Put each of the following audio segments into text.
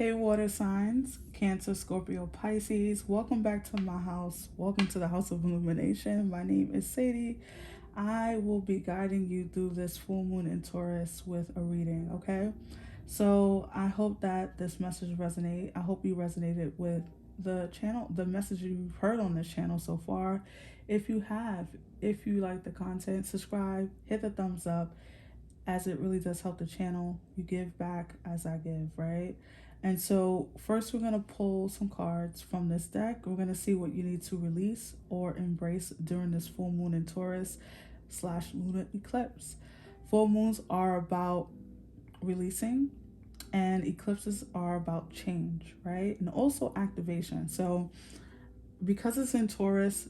Hey, water signs, Cancer, Scorpio, Pisces. Welcome back to my house. Welcome to the House of Illumination. My name is Sadie. I will be guiding you through this full moon in Taurus with a reading, okay? So I hope that this message resonate. I hope you resonated with the channel, the message you've heard on this channel so far. If you have, if you like the content, subscribe, hit the thumbs up, as it really does help the channel. You give back as I give, right? And so first we're going to pull some cards from this deck. We're going to see what you need to release or embrace during this full moon in Taurus / lunar eclipse. Full moons are about releasing and eclipses are about change, right? And also activation. So because it's in Taurus,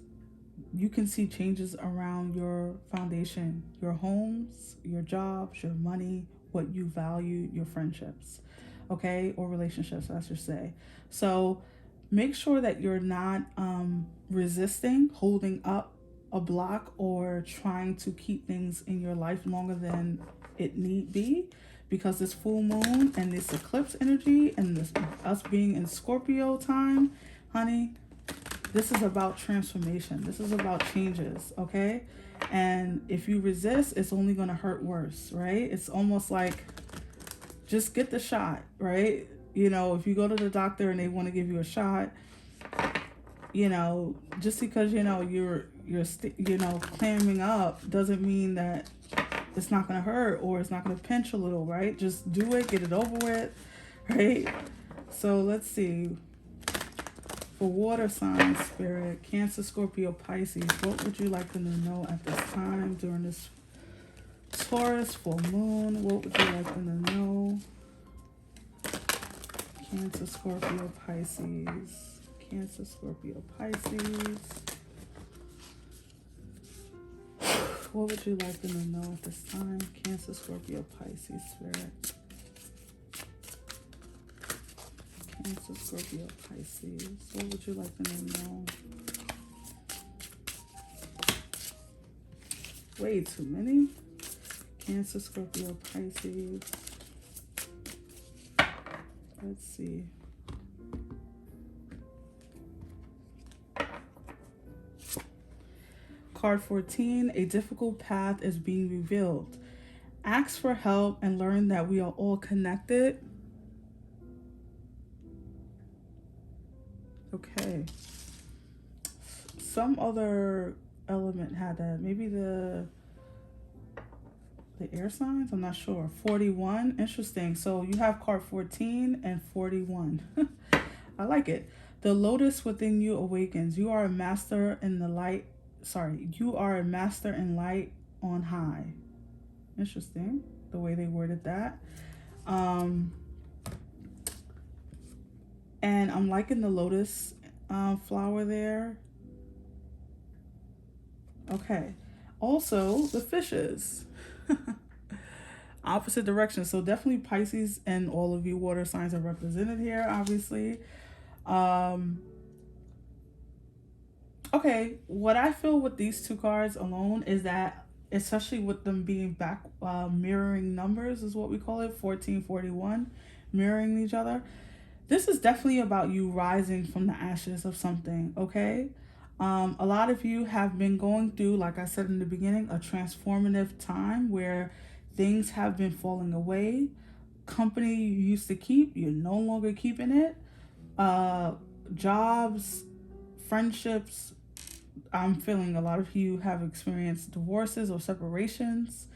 you can see changes around your foundation, your homes, your jobs, your money, what you value, your friendships, okay, or relationships, I should say. So make sure that you're not resisting, holding up a block, or trying to keep things in your life longer than it need be, because this full moon and this eclipse energy and this us being in Scorpio time, honey, this is about transformation. This is about changes, okay? And if you resist, it's only going to hurt worse, right? It's almost like just get the shot, right? You know, if you go to the doctor and they want to give you a shot, you know, just because, you know, you're clamming up doesn't mean that it's not going to hurt or it's not going to pinch a little, right? Just do it, get it over with, right? So let's see. For water signs, Spirit, Cancer, Scorpio, Pisces, what would you like them to know at this time during this Taurus full moon? What would you like them to know? Cancer, Scorpio, Pisces. Cancer, Scorpio, Pisces. What would you like them to know at this time? Cancer, Scorpio, Pisces, Spirit. Cancer, Scorpio, Pisces. What would you like them to know? Way too many. Cancer, Scorpio, Pisces. Let's see. Card 14, a difficult path is being revealed. Ask for help and learn that we are all connected. Okay. Some other element had that. Maybe the air signs? I'm not sure. 41. Interesting. So you have card 14 and 41. I like it. The lotus within you awakens. You are a master in the light. Sorry. You are a master in light on high. Interesting. The way they worded that. And I'm liking the lotus flower there. Okay. Also, the fishes. Opposite direction. So definitely Pisces and all of you water signs are represented here, obviously. Okay. What I feel with these two cards alone is that, especially with them being back mirroring numbers is what we call it, 1441, mirroring each other. This is definitely about you rising from the ashes of something, okay? A lot of you have been going through, like I said in the beginning, a transformative time where things have been falling away. Company you used to keep, you're no longer keeping it. Jobs, friendships. I'm feeling a lot of you have experienced divorces or separations,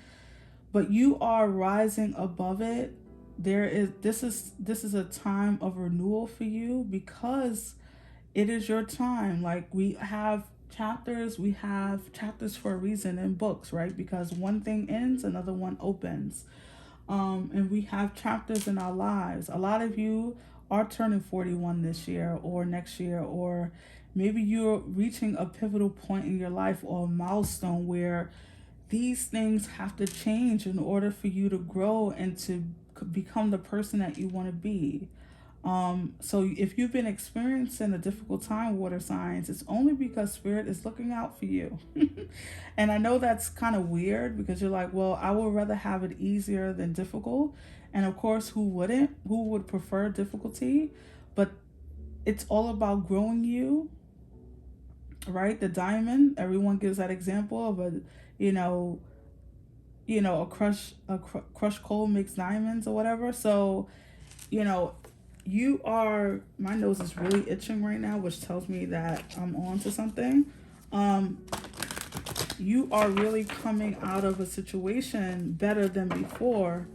but you are rising above it. This is a time of renewal for you because it is your time. Like we have chapters for a reason in books, right? Because one thing ends, another one opens. And we have chapters in our lives. A lot of you are turning 41 this year or next year, or maybe you're reaching a pivotal point in your life or a milestone where these things have to change in order for you to grow and to become the person that you want to be. So if you've been experiencing a difficult time, water signs, it's only because spirit is looking out for you. And I know that's kind of weird because you're like, well, I would rather have it easier than difficult. And of course, who wouldn't? Who would prefer difficulty? But it's all about growing you, right? The diamond, everyone gives that example of a, you know, a crushed coal makes diamonds or whatever. So, you know, you are, my nose is really itching right now, which tells me that I'm on to something. You are really coming out of a situation better than before.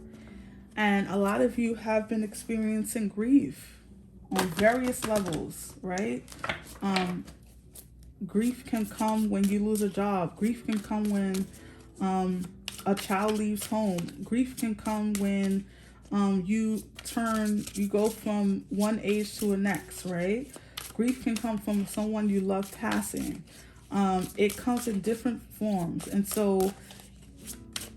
And a lot of you have been experiencing grief on various levels, right? Grief can come when you lose a job. Grief can come when a child leaves home. Grief can come when you go from one age to the next, right? Grief can come from someone you love passing. It comes in different forms. And so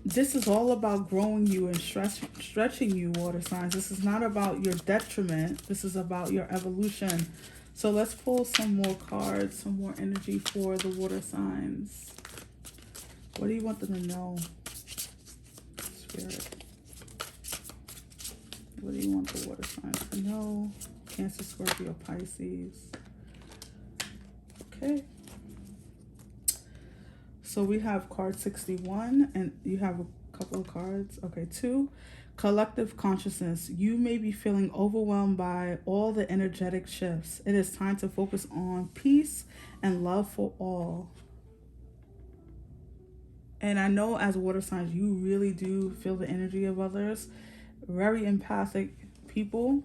this is all about growing you and stretching you, water signs. This is not about your detriment. This is about your evolution. So let's pull some more cards, some more energy for the water signs. What do you want them to know, Spirit? What do you want the water signs to know? Cancer, Scorpio, Pisces. Okay. So we have card 61, and you have a couple of cards. Okay, 2. Collective consciousness. You may be feeling overwhelmed by all the energetic shifts. It is time to focus on peace and love for all. And I know as water signs, you really do feel the energy of others. Very empathic people.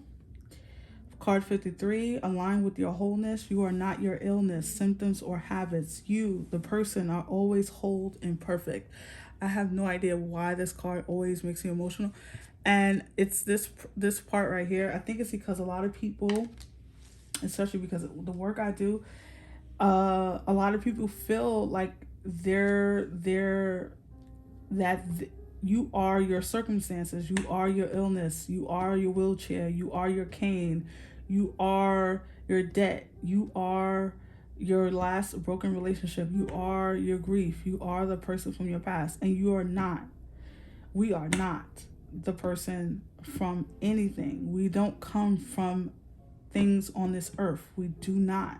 Card 53, align with your wholeness. You are not your illness, symptoms, or habits. You, the person, are always whole and perfect. I have no idea why this card always makes me emotional. And it's this part right here. I think it's because a lot of people, especially because of the work I do, a lot of people feel like you are your circumstances, you are your illness, you are your wheelchair, you are your cane, you are your debt, you are your last broken relationship, you are your grief, you are the person from your past, and you are not. We are not the person from anything. We don't come from things on this earth. We do not.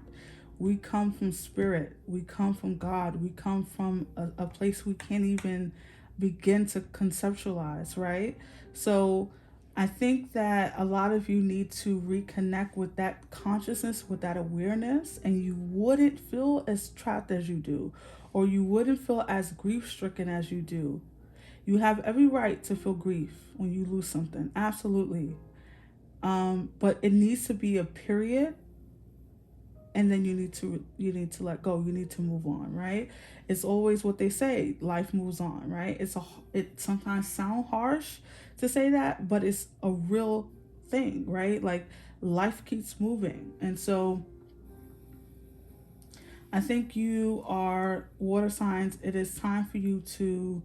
We come from spirit. We come from God. We come from a place we can't even begin to conceptualize, right? So I think that a lot of you need to reconnect with that consciousness, with that awareness, and you wouldn't feel as trapped as you do, or you wouldn't feel as grief-stricken as you do. You have every right to feel grief when you lose something, absolutely. But it needs to be a period, and then you need to let go. You need to move on, right? It's always what they say, life moves on, right? It sometimes sounds harsh to say that, but it's a real thing, right? Like life keeps moving. And so I think you are water signs. It is time for you to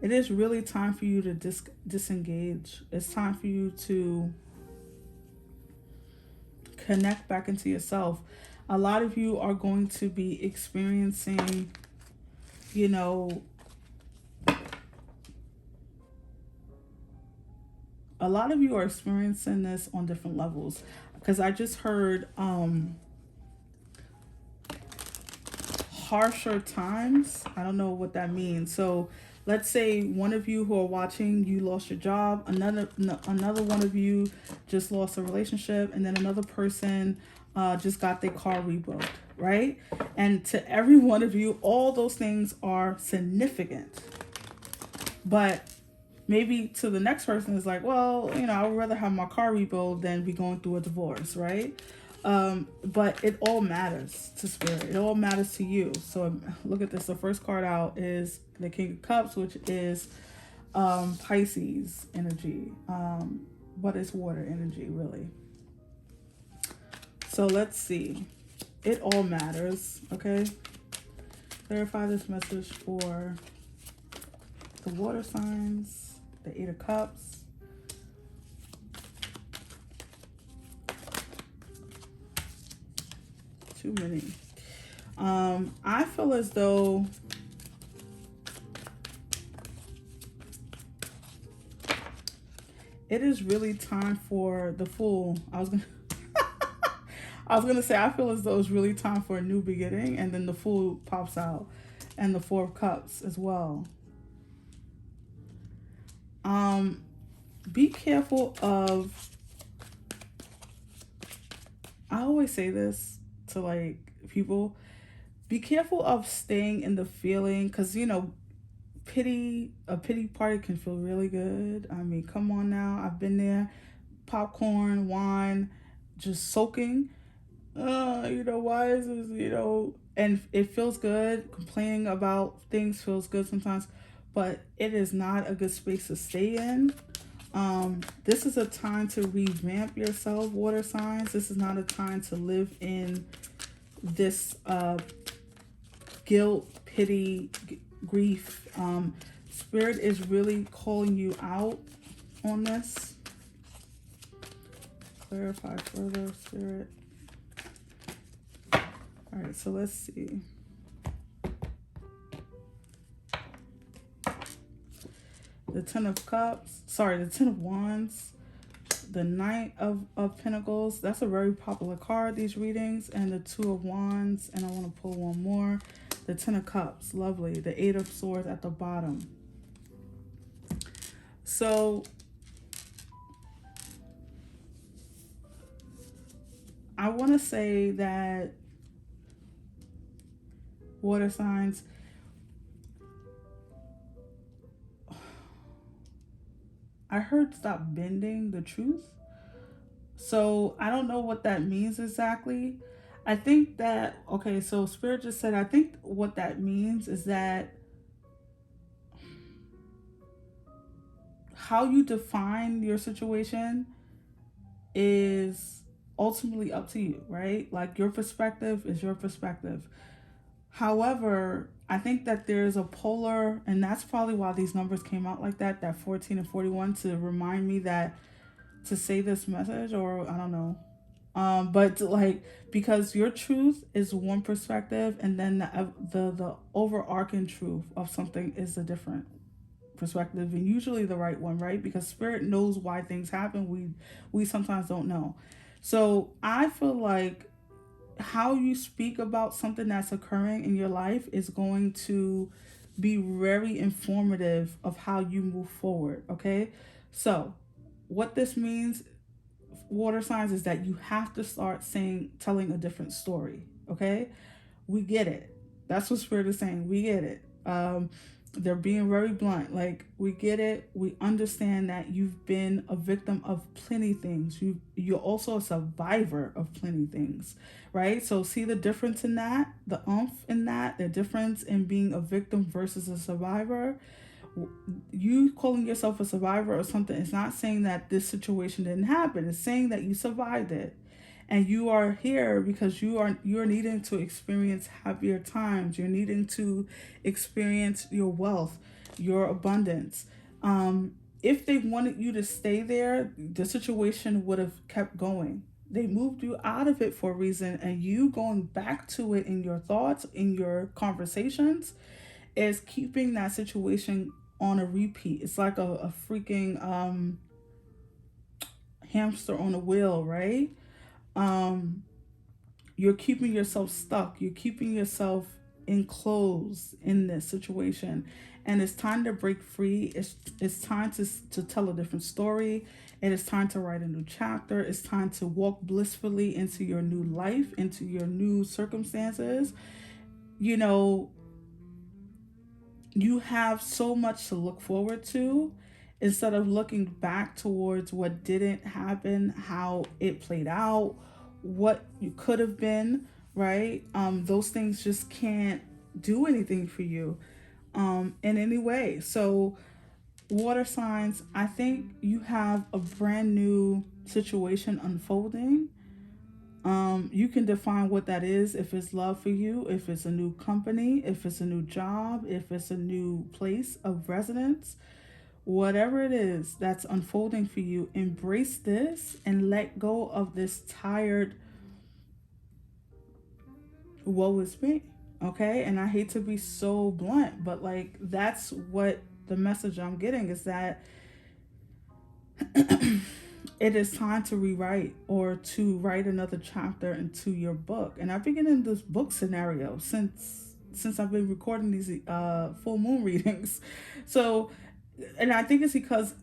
it is really time for you to disengage. It's time for you to connect back into yourself. A lot of you are going to be experiencing, a lot of you are experiencing this on different levels, because I just heard harsher times. I don't know what that means. So let's say one of you who are watching, you lost your job. Another one of you just lost a relationship, and then another person just got their car rebuilt, right? And to every one of you, all those things are significant. But maybe to the next person is like, well, I would rather have my car rebuilt than be going through a divorce, right? But it all matters to spirit. It all matters to you. So look at this. The first card out is the King of Cups, which is Pisces energy. But it's water energy, really. So let's see. It all matters, okay? Clarify this message for the water signs, the Eight of Cups. Too many. I feel as though it is really time for the Fool. I was gonna say, I feel as though it's really time for a new beginning, and then the Fool pops out, and the Four of Cups as well. Be careful of, I always say this to like people, be careful of staying in the feeling, because you know, a pity party can feel really good. I mean, come on now, I've been there. Popcorn, wine, just soaking. You know, why is this, you know, and it feels good. Complaining about things feels good sometimes, but it is not a good space to stay in. This is a time to revamp yourself, water signs. This is not a time to live in this guilt, pity, grief. Spirit is really calling you out on this. Clarify further, Spirit. All right, so let's see. The Ten of Cups, sorry, the Ten of Wands, the Knight of Pentacles. That's a very popular card, these readings, and the Two of Wands, and I want to pull one more. The Ten of Cups, lovely. The Eight of Swords at the bottom. So I want to say that water signs, I heard stop bending the truth. So I don't know what that means exactly. I think that, okay, so Spirit just said, I think what that means is that how you define your situation is ultimately up to you, right? Like your perspective is your perspective. However, I think that there's a polar, and that's probably why these numbers came out like that 14 and 41, to remind me that to say this message, or I don't know. But like, because your truth is one perspective, and then the overarching truth of something is a different perspective, and usually the right one, right? Because Spirit knows why things happen. We sometimes don't know. So I feel like how you speak about something that's occurring in your life is going to be very informative of how you move forward. Okay, so what this means, water signs, is that you have to start telling a different story. Okay, we get it. That's what Spirit is saying. We get it. They're being very blunt. Like, we get it. We understand that you've been a victim of plenty things. You're also a survivor of plenty things, right? So see the difference in that, the oomph in that, the difference in being a victim versus a survivor. You calling yourself a survivor or something is not saying that this situation didn't happen. It's saying that you survived it. And you are here because you're needing to experience happier times. You're needing to experience your wealth, your abundance. If they wanted you to stay there, the situation would have kept going. They moved you out of it for a reason, and you going back to it in your thoughts, in your conversations, is keeping that situation on a repeat. It's like a freaking hamster on a wheel, right? You're keeping yourself stuck. You're keeping yourself enclosed in this situation, and it's time to break free. It's time to tell a different story. It is time to write a new chapter. It's time to walk blissfully into your new life, into your new circumstances. You know, you have so much to look forward to, instead of looking back towards what didn't happen, how it played out, what you could have been, right? Those things just can't do anything for you in any way. So water signs, I think you have a brand new situation unfolding, You can define what that is, if it's love for you, if it's a new company, if it's a new job, if it's a new place of residence, whatever it is that's unfolding for you. Embrace this and let go of this tired woe is me. Okay, and I hate to be so blunt, but like that's what the message I'm getting is that it is time to rewrite or to write another chapter into your book. And I've been in this book scenario since I've been recording these full moon readings. So, and I think it's because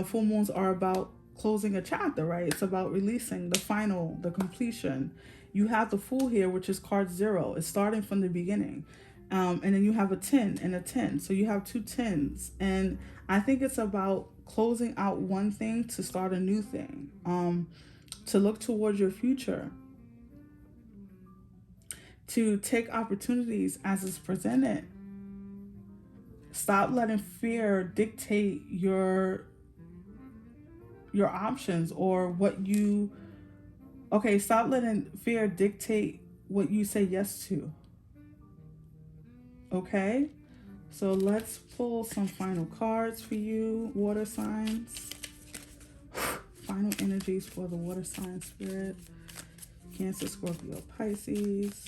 full moons are about closing a chapter, right? It's about releasing the final, the completion. You have the Fool here, which is card 0. It's starting from the beginning. And then you have a 10 and a 10. So you have two tens. And I think it's about closing out one thing to start a new thing, to look towards your future, to take opportunities as it's presented. Stop letting fear dictate your options or what you stop letting fear dictate what you say yes to. Okay, so let's pull some final cards for you, water signs. Final energies for the water sign spirit. Cancer, Scorpio, Pisces.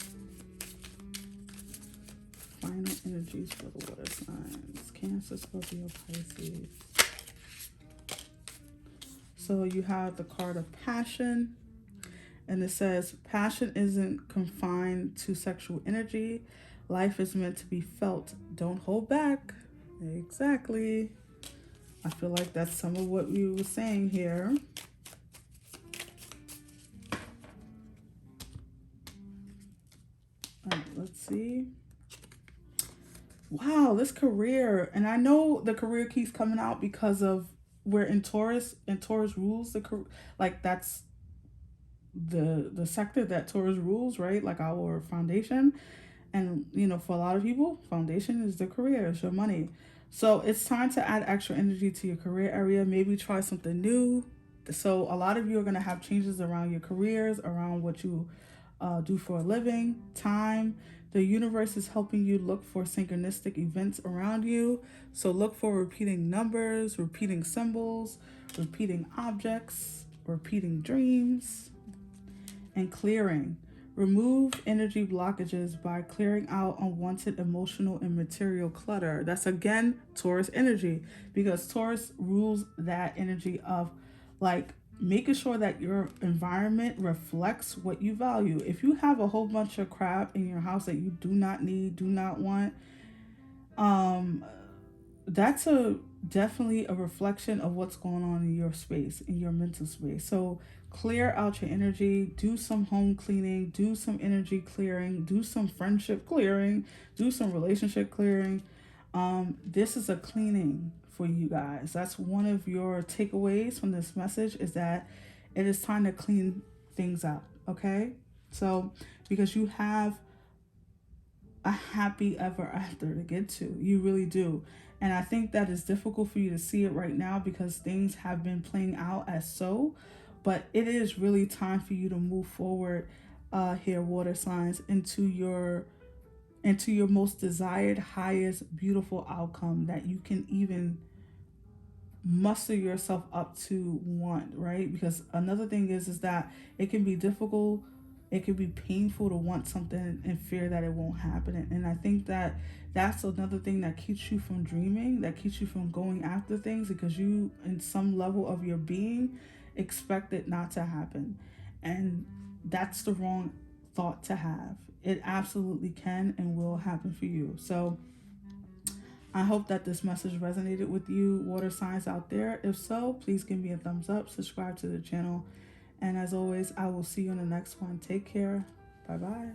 Final energies for the water signs. Cancer, Scorpio, Pisces. So you have the card of passion. And it says, passion isn't confined to sexual energy. Life is meant to be felt. Don't hold back. Exactly. I feel like that's some of what we were saying here. All right, let's see. Wow, this career. And I know the career keeps coming out because of we're in Taurus, and Taurus rules the career. Like that's the sector that Taurus rules, right? Like our foundation. And for a lot of people, foundation is the career, it's your money. So it's time to add extra energy to your career area. Maybe try something new. So a lot of you are going to have changes around your careers, around what you do for a living, time. The universe is helping you look for synchronistic events around you. So look for repeating numbers, repeating symbols, repeating objects, repeating dreams, and clearing. Remove energy blockages by clearing out unwanted emotional and material clutter. That's again Taurus energy, because Taurus rules that energy of like making sure that your environment reflects what you value. If you have a whole bunch of crap in your house that you do not need, do not want, that's definitely a reflection of what's going on in your space, in your mental space. So clear out your energy, do some home cleaning, do some energy clearing, do some friendship clearing, do some relationship clearing. This is a cleaning for you guys. That's one of your takeaways from this message, is that it is time to clean things up. Okay, so because you have a happy ever after to get to, you really do. And I think that is difficult for you to see it right now because things have been playing out as so, but it is really time for you to move forward here, water signs, into your most desired, highest, beautiful outcome that you can even muster yourself up to want, right? Because another thing is that it can be difficult, it can be painful to want something and fear that it won't happen. And I think that that's another thing that keeps you from dreaming, that keeps you from going after things, because you, in some level of your being, expect it not to happen. And that's the wrong thought to have. It absolutely can and will happen for you. So I hope that this message resonated with you, water signs out there. If so, please give me a thumbs up, subscribe to the channel. And as always, I will see you in the next one. Take care. Bye-bye.